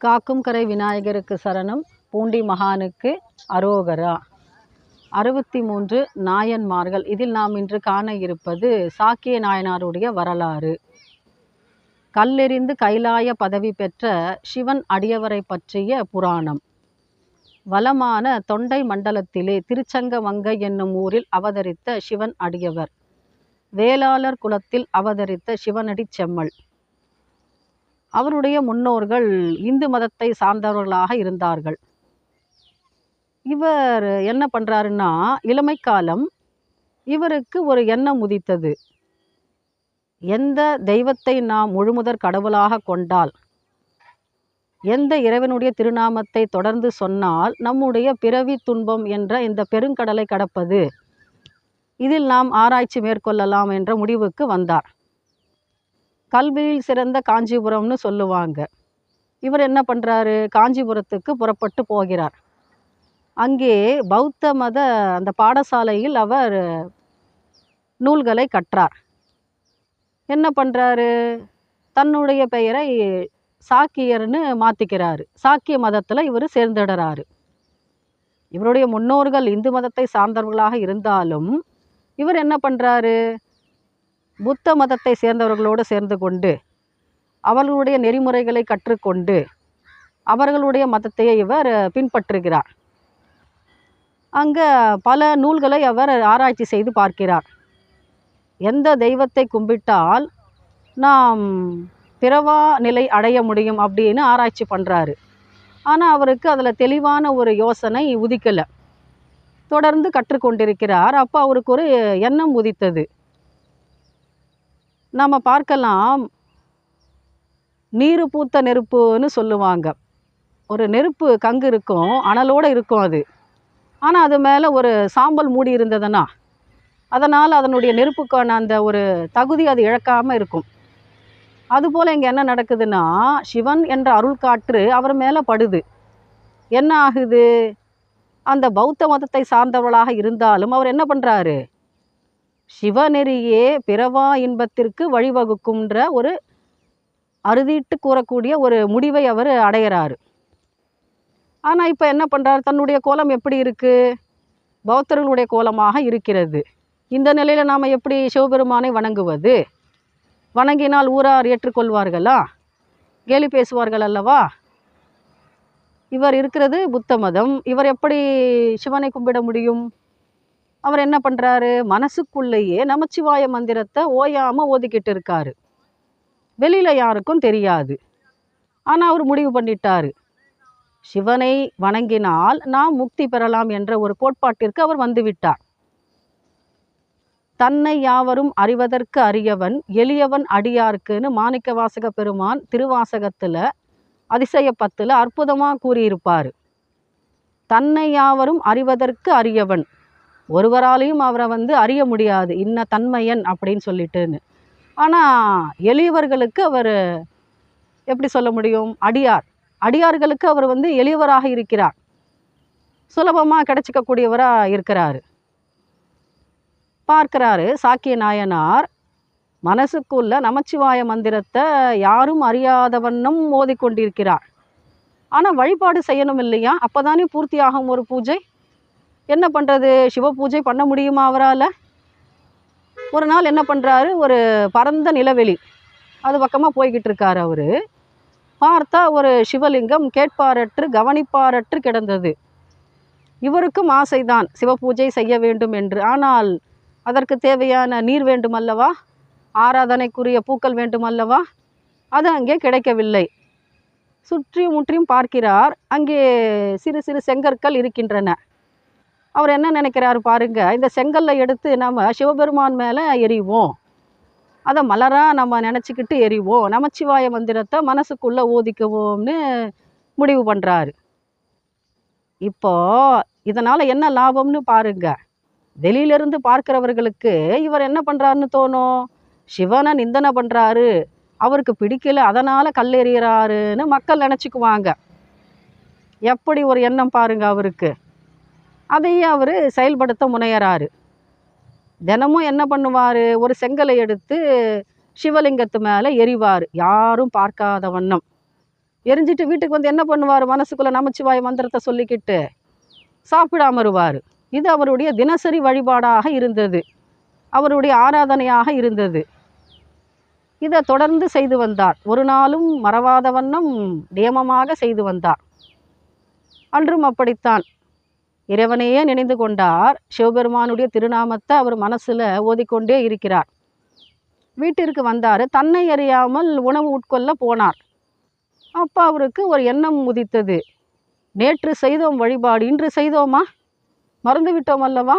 காக்கும் கரை விநாயகருக்கு சரணம், பூண்டி மகானுக்கு அரோகரா. 63 நாயன்மார்கள். இதில் நாம் இன்று காண இருப்பது சாக்கிய நாயனாருடைய வரலாறு. கல்லெறிந்து கைலாய பதவி பெற்ற சிவன் அடியவரை பற்றிய புராணம். வளமான தொண்டை மண்டலத்திலே திருச்சங்கமங்கை என்னும் ஊரில் அவதரித்த சிவன் அடியவர். வேளாளர் குலத்தில் அவதரித்த சிவனடி செம்மல். அவருடைய முன்னோர்கள் இந்து மதத்தை சார்ந்தவர்களாக இருந்தார்கள். இவர் என்ன பண்ணுறாருன்னா, இளமை காலம் இவருக்கு ஒரு எண்ணம் உதித்தது. எந்த தெய்வத்தை நாம் முழுமுதற் கடவுளாக கொண்டால், எந்த இறைவனுடைய திருநாமத்தை தொடர்ந்து சொன்னால் நம்முடைய பிறவி துன்பம் என்ற இந்த பெருங்கடலை கடப்பது, இதில் நாம் ஆராய்ச்சி மேற்கொள்ளலாம் என்ற முடிவுக்கு வந்தார். கல்வியில் சிறந்த காஞ்சிபுரம்னு சொல்லுவாங்க. இவர் என்ன பண்ணுறாரு, காஞ்சிபுரத்துக்கு புறப்பட்டு போகிறார். அங்கே பௌத்த மத அந்த பாடசாலையில் அவர் நூல்களை கற்றார். என்ன பண்ணுறாரு, தன்னுடைய பெயரை சாக்கியர்னு மாற்றிக்கிறாரு. சாக்கிய மதத்தில் இவர் சேர்ந்துடுறாரு. இவருடைய முன்னோர்கள் இந்து மதத்தை சார்ந்தவர்களாக இருந்தாலும் இவர் என்ன பண்ணுறாரு, புத்த மதத்தை சேர்ந்தவர்களோடு சேர்ந்து கொண்டு அவர்களுடைய நெறிமுறைகளை கற்றுக்கொண்டு அவர்களுடைய மதத்தையே இவர் பின்பற்றுகிறார். அங்கே பல நூல்களை அவர் ஆராய்ச்சி செய்து பார்க்கிறார். எந்த தெய்வத்தை கும்பிட்டால் நாம் பிறவா நிலை அடைய முடியும் அப்படின்னு ஆராய்ச்சி பண்ணுறாரு. ஆனால் அவருக்கு அதில் தெளிவான ஒரு யோசனை உதிக்கலை. தொடர்ந்து கற்றுக்கொண்டிருக்கிறார். அப்போ அவருக்கு ஒரு எண்ணம் உதித்தது. நாம் பார்க்கலாம், நீரு பூத்த நெருப்புன்னு சொல்லுவாங்க. ஒரு நெருப்பு கங்கு இருக்கும், அனலோடு இருக்கும் அது. ஆனால் அது மேலே ஒரு சாம்பல் மூடி இருந்ததுன்னா அதனால் அதனுடைய நெருப்புக்கான அந்த ஒரு தகுதி அது இழக்காமல் இருக்கும். அதுபோல் இங்கே என்ன நடக்குதுன்னா, சிவன் என்ற அருள் காற்று அவர் மேலே படுது. என்ன ஆகுது, அந்த பௌத்த மதத்தை சார்ந்தவர்களாக இருந்தாலும் அவர் என்ன பண்ணுறாரு, சிவநெறியே பிறவா இன்பத்திற்கு வழிவகுக்கும்ன்ற ஒரு அறுதிட்டு கூறக்கூடிய ஒரு முடிவை அவர் அடைகிறாரு. ஆனால் இப்போ என்ன பண்ணுறாரு, தன்னுடைய கோலம் எப்படி இருக்குது, பௌத்தர்களுடைய கோலமாக இருக்கிறது. இந்த நிலையில் நாம் எப்படி சிவபெருமானை வணங்குவது? வணங்கினால் ஊரார் ஏற்றுக்கொள்வார்களா? கேலி பேசுவார்கள் அல்லவா? இவர் இருக்கிறது புத்த மதம். இவர் எப்படி சிவனை கும்பிட முடியும்? அவர் என்ன பண்ணுறாரு, மனசுக்குள்ளேயே நமச்சிவாய மந்திரத்தை ஓயாமல் ஓதிக்கிட்டு இருக்காரு. வெளியில் யாருக்கும் தெரியாது. ஆனால் அவர் முடிவு பண்ணிட்டார், சிவனை வணங்கினால் நாம் முக்தி பெறலாம் என்ற ஒரு கோட்பாட்டிற்கு அவர் வந்துவிட்டார். தன்னை யாவரும் அறிவதற்கு அறியவன் எளியவன் அடியார்க்குன்னு மாணிக்க வாசக பெருமான் திருவாசகத்தில் அதிசய 10ல் அற்புதமாக கூறியிருப்பார். தன்னை யாவரும் அறிவதற்கு அறியவன், ஒருவராலையும் அவரை அறிய முடியாது, இன்ன தன்மையன் அப்படின்னு சொல்லிட்டுன்னு. ஆனால் எளியவர்களுக்கு அவர் எப்படி சொல்ல முடியும், அடியார்களுக்கு அவர் எளியவராக இருக்கிறார், சுலபமாக கிடைச்சிக்கக்கூடியவராக இருக்கிறாரு. பார்க்கிறாரு சாக்கிய நாயனார் மனசுக்குள்ள நமச்சிவாய மந்திரத்தை யாரும் அறியாதவண்ணம் ஓதிக்கொண்டிருக்கிறார். ஆனால் வழிபாடு செய்யணும் இல்லையா, அப்போ தானே பூர்த்தியாகும் ஒரு பூஜை. என்ன பண்ணுறது, சிவ பூஜை பண்ண முடியுமா அவரால்? ஒரு நாள் என்ன பண்ணுறாரு, ஒரு பரந்த நிலவெளி அது பக்கமாக போய்கிட்டு இருக்கார். அவர் பார்த்தா ஒரு சிவலிங்கம் கேட்பாரற்று கவனிப்பாரற்று கிடந்தது. இவருக்கும் ஆசைதான் சிவ பூஜை செய்ய வேண்டும் என்று. ஆனால் அதற்கு தேவையான நீர் வேண்டுமல்லவா, ஆராதனைக்குரிய பூக்கள் வேண்டுமல்லவா, அது அங்கே கிடைக்கவில்லை. சுற்றியும் முற்றியும் பார்க்கிறார், அங்கே சிறு சிறு செங்கற்கள் இருக்கின்றன. அவர் என்ன நினைக்கிறாரு பாருங்க, இந்த செங்கல்லை எடுத்து நம்ம சிவபெருமான் மேலே எறிவோம், அதை மலராக நம்ம நினச்சிக்கிட்டு எறிவோம், நமச்சிவாய மந்திரத்தை மனசுக்குள்ளே ஓதிக்குவோம்னு முடிவு பண்ணுறாரு. இப்போ இதனால் என்ன லாபம்னு பாருங்க. வெளியிலிருந்து பார்க்கிறவர்களுக்கு இவர் என்ன பண்ணுறாருன்னு தோணும், சிவனை நிந்தனை பண்ணுறாரு, அவருக்கு பிடிக்கல அதனால் கல்லெறிகிறாருன்னு மக்கள் நினச்சிக்குவாங்க. எப்படி ஒரு எண்ணம் பாருங்க அவருக்கு. அதையே அவர் செயல்படுத்த முனையறாரு. தினமும் என்ன பண்ணுவார், ஒரு செங்கலை எடுத்து சிவலிங்கத்து மேலே எறிவார், யாரும் பார்க்காத வண்ணம். எரிஞ்சிட்டு வீட்டுக்கு வந்து என்ன பண்ணுவார்? மனசுக்குள்ளே நமச்சிவாய மந்திரத்தை சொல்லிக்கிட்டு சாப்பிடாம வருவார். இது அவருடைய தினசரி வழிபாடாக இருந்தது, அவருடைய ஆராதனையாக இருந்தது. இதை தொடர்ந்து செய்து வந்தார். ஒரு நாளும் மறவாத வண்ணம் நியமமாக செய்து வந்தார். அன்றும் அப்படித்தான். இறைவனையே நினைந்து கொண்டார். சிவபெருமானுடைய திருநாமத்தை அவர் மனசில் ஓதிக்கொண்டே இருக்கிறார். வீட்டிற்கு வந்தார். தன்னை அறியாமல் உணவு உட்கொள்ள போனார். அப்போ அவருக்கு ஒரு எண்ணம் உதித்தது. நேற்று செய்தோம் வழிபாடு, இன்று செய்தோமா? மறந்து விட்டோம் அல்லவா?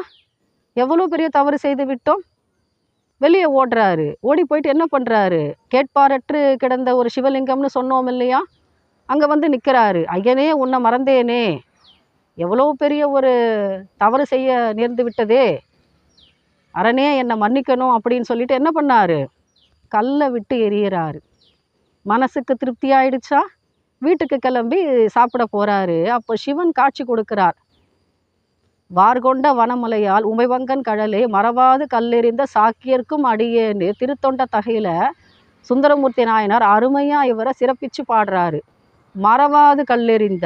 எவ்வளோ பெரிய தவறு செய்து விட்டோம். வெளியே ஓடுறாரு. ஓடி போயிட்டு என்ன பண்ணுறாரு? கேட்பாரற்று கிடந்த ஒரு சிவலிங்கம்னு சொன்னோம் இல்லையா, அங்கே வந்து நிற்கிறாரு. ஐயனே, உன்னை மறந்தேனே, எவ்வளோ பெரிய ஒரு தவறு செய்ய நேர்ந்து விட்டதே, அரணே என்னை மன்னிக்கணும் அப்படின்னு சொல்லிட்டு என்ன பண்ணார்? கல்லை விட்டு எறிகிறாரு. மனசுக்கு திருப்தி ஆயிடுச்சா? வீட்டுக்கு கிளம்பி சாப்பிட போகிறாரு. அப்போ சிவன் காட்சி கொடுக்கிறார். வார்கொண்ட வனமலையால் உமைவங்கன் கடலே மறவாது கல்லெறிந்த சாக்கியர்க்கும் அடியேன்னு திருத்தொண்ட தகையில் சுந்தரமூர்த்தி நாயனார் அருமையாக இவரை சிறப்பித்து பாடுறாரு. மறவாது கல்லெறிந்த,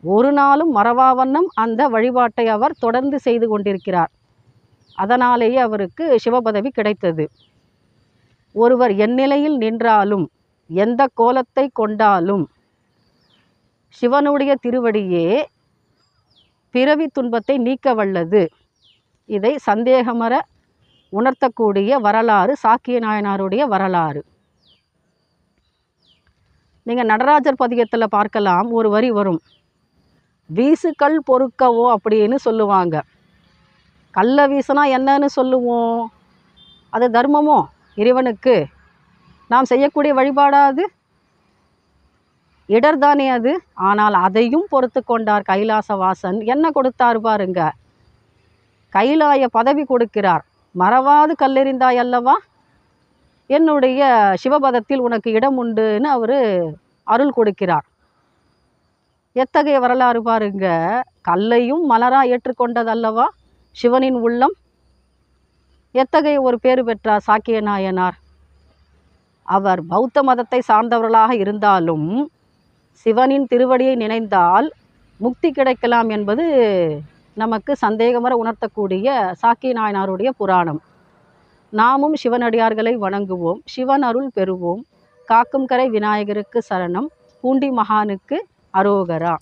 ஒரு நாளும் மறவா வண்ணம் அந்த வழிபாட்டை அவர் தொடர்ந்து செய்து கொண்டிருக்கிறார். அதனாலேயே அவருக்கு சிவபதவி கிடைத்தது. ஒருவர் எந்நிலையில் நின்றாலும் எந்த கோலத்தை கொண்டாலும் சிவனுடைய திருவடியே பிறவி துன்பத்தை நீக்க வல்லது. இதை சந்தேகமற உணர்த்தக்கூடிய வரலாறு சாக்கிய நாயனாருடைய வரலாறு. நீங்கள் நடராஜர் பதிகத்தில் பார்க்கலாம், ஒரு வரி வரும், வீசுக்கல் பொறுக்கவோ அப்படின்னு சொல்லுவாங்க. கல்லை வீசினா என்னன்னு சொல்லுவோம்? அது தர்மமோ? இறைவனுக்கு நாம் செய்யக்கூடிய வழிபாடாது? இடர்தானே அது. ஆனால் அதையும் பொறுத்து கொண்டார் கைலாசவாசன். என்ன கொடுத்தார் பாருங்க, கைலாய பதவி கொடுக்கிறார். மறவாது கல்லெறிந்தாய் அல்லவா, என்னுடைய சிவபதத்தில் உனக்கு இடம் உண்டுன்னு அவர் அருள் கொடுக்கிறார். எத்தகைய வரலாறு பாருங்க. கல்லையும் மலரா ஏற்றுக்கொண்டதல்லவா சிவனின் உள்ளம். எத்தகைய ஒரு பேறு பெற்றார் சாக்கிய நாயனார். அவர் பௌத்த மதத்தை சார்ந்தவர்களாக இருந்தாலும் சிவனின் திருவடியை நினைந்தால் முக்தி கிடைக்கலாம் என்பது நமக்கு சந்தேகமற உணர்த்தக்கூடிய சாக்கிய நாயனாருடைய புராணம். நாமும் சிவனடியார்களை வணங்குவோம், சிவன் அருள் பெறுவோம். காக்கும் கரை விநாயகருக்கு சரணம். பூண்டி மகானுக்கு அரோகரா.